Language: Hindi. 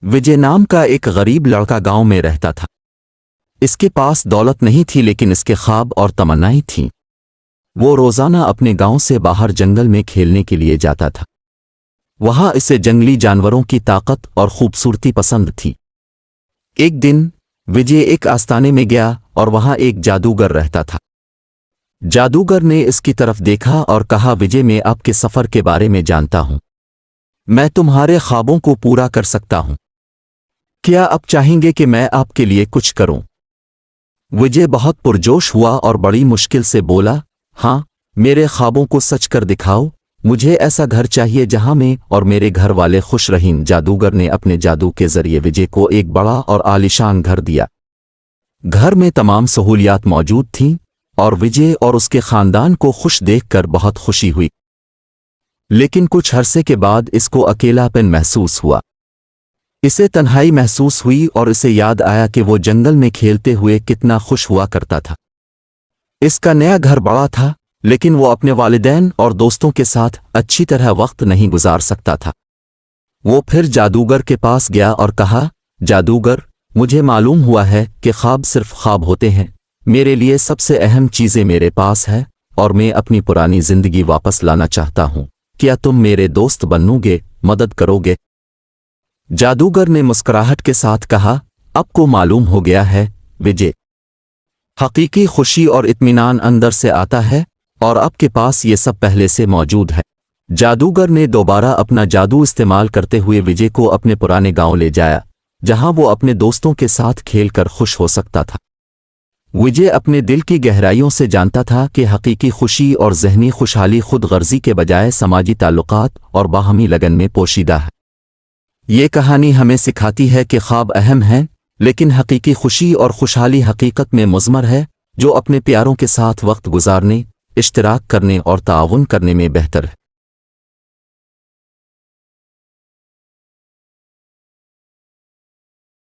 विजय नाम का एक गरीब लड़का गांव में रहता था। इसके पास दौलत नहीं थी, लेकिन इसके ख्वाब और तमन्नाएं थीं। वो रोजाना अपने गांव से बाहर जंगल में खेलने के लिए जाता था। वहां इसे जंगली जानवरों की ताकत और खूबसूरती पसंद थी। एक दिन विजय एक आस्ताने में गया और वहां एक जादूगर रहता था। जादूगर ने इसकी तरफ देखा और कहा, विजय, मैं आपके सफर के बारे में जानता हूं। मैं तुम्हारे ख्वाबों को पूरा कर सकता हूं। क्या आप चाहेंगे कि मैं आपके लिए कुछ करूं? विजय बहुत पुरजोश हुआ और बड़ी मुश्किल से बोला, हाँ, मेरे ख्वाबों को सच कर दिखाओ। मुझे ऐसा घर चाहिए जहां मैं और मेरे घर वाले खुश रहें। जादूगर ने अपने जादू के जरिए विजय को एक बड़ा और आलीशान घर दिया। घर में तमाम सहूलियात मौजूद थीं और विजय और उसके खानदान को खुश देखकर बहुत खुशी हुई। लेकिन कुछ अरसे के बाद इसको अकेलापन महसूस हुआ। इसे तन्हाई महसूस हुई और इसे याद आया कि वो जंगल में खेलते हुए कितना खुश हुआ करता था। इसका नया घर बड़ा था, लेकिन वो अपने वालिदैन और दोस्तों के साथ अच्छी तरह वक्त नहीं गुजार सकता था। वो फिर जादूगर के पास गया और कहा, जादूगर, मुझे मालूम हुआ है कि ख्वाब सिर्फ ख्वाब होते हैं। मेरे लिए सबसे अहम चीज़ें मेरे पास है और मैं अपनी पुरानी जिंदगी वापस लाना चाहता हूँ। क्या तुम मेरे दोस्त बनोगे, मदद करोगे? जादूगर ने मुस्कुराहट के साथ कहा, अब को मालूम हो गया है विजय, हकीकी खुशी और इत्मीनान अंदर से आता है और आपके पास ये सब पहले से मौजूद है। जादूगर ने दोबारा अपना जादू इस्तेमाल करते हुए विजय को अपने पुराने गांव ले जाया, जहां वो अपने दोस्तों के साथ खेलकर खुश हो सकता था। विजय अपने दिल की गहराइयों से जानता था कि हकीकी खुशी और ज़हनी खुशहाली खुद गर्जी के बजाय समाजी ताल्लुकात और बाहमी लगन में पोशीदा है। ये कहानी हमें सिखाती है कि ख्वाब अहम हैं, लेकिन हकीकी खुशी और खुशहाली हकीकत में मुज़मर है, जो अपने प्यारों के साथ वक्त गुजारने, इश्तिराक करने और ताउन करने में बेहतर है।